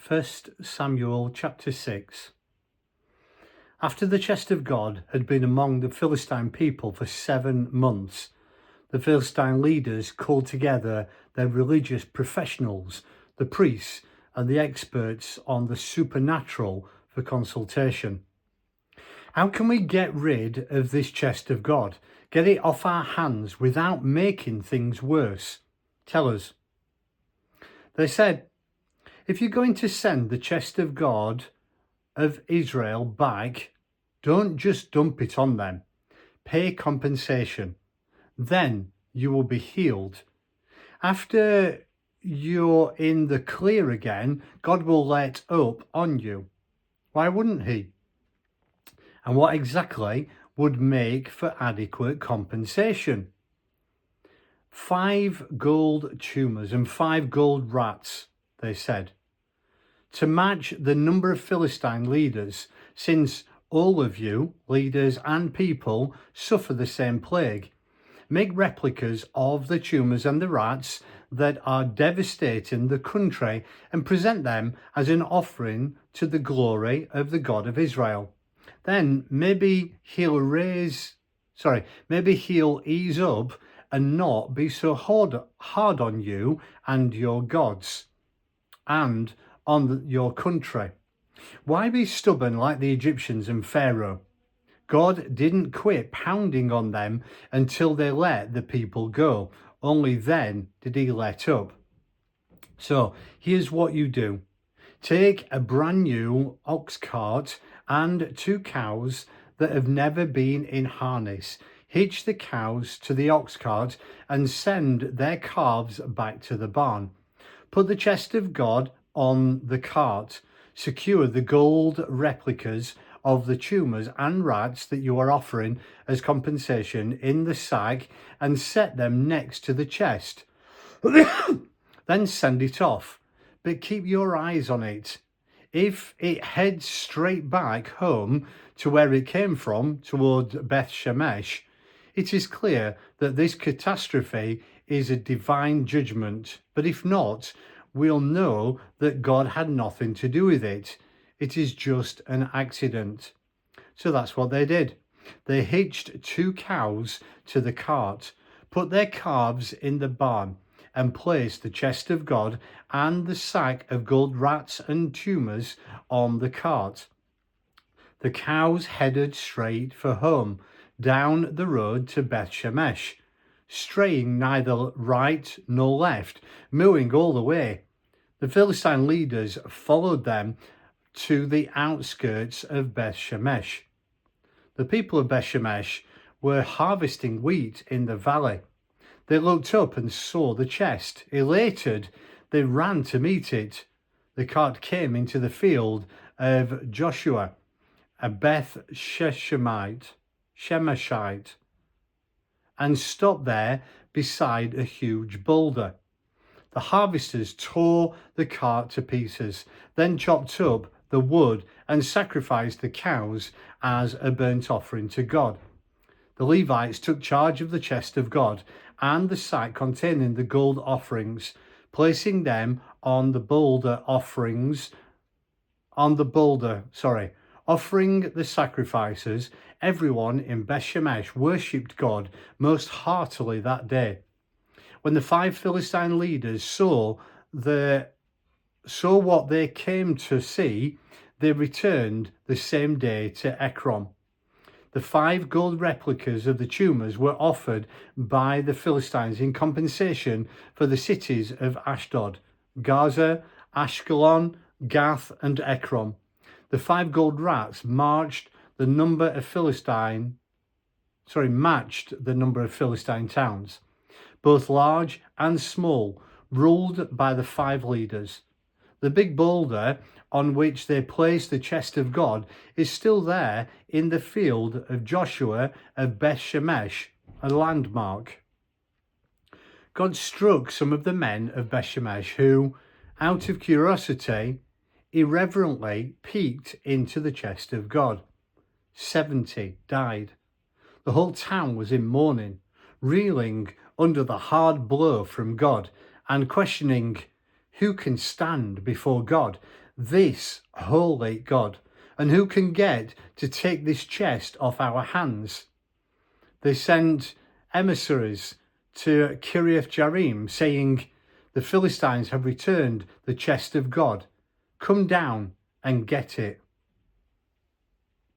1 Samuel chapter 6. After the chest of God had been among the Philistine people for 7 months, the Philistine leaders called together their religious professionals, the priests and the experts on the supernatural for consultation. How can we get rid of this chest of God? Get it off our hands without making things worse? Tell us. They said, if you're going to send the chest of God of Israel back, don't just dump it on them. Pay compensation. Then you will be healed. After you're in the clear again, God will let up on you. Why wouldn't he? And what exactly would make for adequate compensation? 5 gold tumors and 5 gold rats, they said, to match the number of Philistine leaders, since all of you, leaders and people, suffer the same plague. Make replicas of the tumors and the rats that are devastating the country and present them as an offering to the glory of the God of Israel. Then maybe he'll ease up and not be so hard on you and your gods and on your country. Why be stubborn like the Egyptians and Pharaoh? God didn't quit pounding on them until they let the people go. Only then did he let up. So here's what you do. Take a brand new oxcart and 2 cows that have never been in harness. Hitch the cows to the oxcart and send their calves back to the barn. Put the chest of God on the cart. Secure the gold replicas of the tumors and rats that you are offering as compensation in the sack and set them next to the chest. Then send it off, but keep your eyes on it. If it heads straight back home to where it came from, toward Beth Shemesh, it is clear that this catastrophe is a divine judgment. But if not, we'll know that God had nothing to do with it. It is just an accident. So that's what they did. They hitched 2 cows to the cart, put their calves in the barn, and placed the chest of God and the sack of gold rats and tumors on the cart. The cows headed straight for home, down the road to Beth Shemesh, straying neither right nor left, mooing all the way. The Philistine leaders followed them to the outskirts of Beth Shemesh. The people of Beth Shemesh were harvesting wheat in the valley. They looked up and saw the chest. Elated, they ran to meet it. The cart came into the field of Joshua of Beth Shemeshite, and stopped there beside a huge boulder. The harvesters tore the cart to pieces, then chopped up the wood and sacrificed the cows as a burnt offering to God. The Levites took charge of the chest of God and the sack containing the gold offerings, placing them on the boulder offering the sacrifices. Everyone in Beth Shemesh worshipped God most heartily that day. When the 5 Philistine leaders saw what they came to see, they returned the same day to Ekron. The 5 gold replicas of the tumors were offered by the Philistines in compensation for the cities of Ashdod, Gaza, Ashkelon, Gath and Ekron. The 5 gold rats matched the number of Philistine towns, both large and small, ruled by the 5 leaders. The big boulder on which they placed the chest of God is still there in the field of Joshua of Beth Shemesh, a landmark. God struck some of the men of Beth Shemesh who, out of curiosity, irreverently peeked into the chest of God. 70 died. The whole town was in mourning, reeling under the hard blow from God and questioning, who can stand before God? this holy God? And who can get to take this chest off our hands? They sent emissaries to Kiriath Jearim, saying, the Philistines have returned the chest of God. Come down and get it.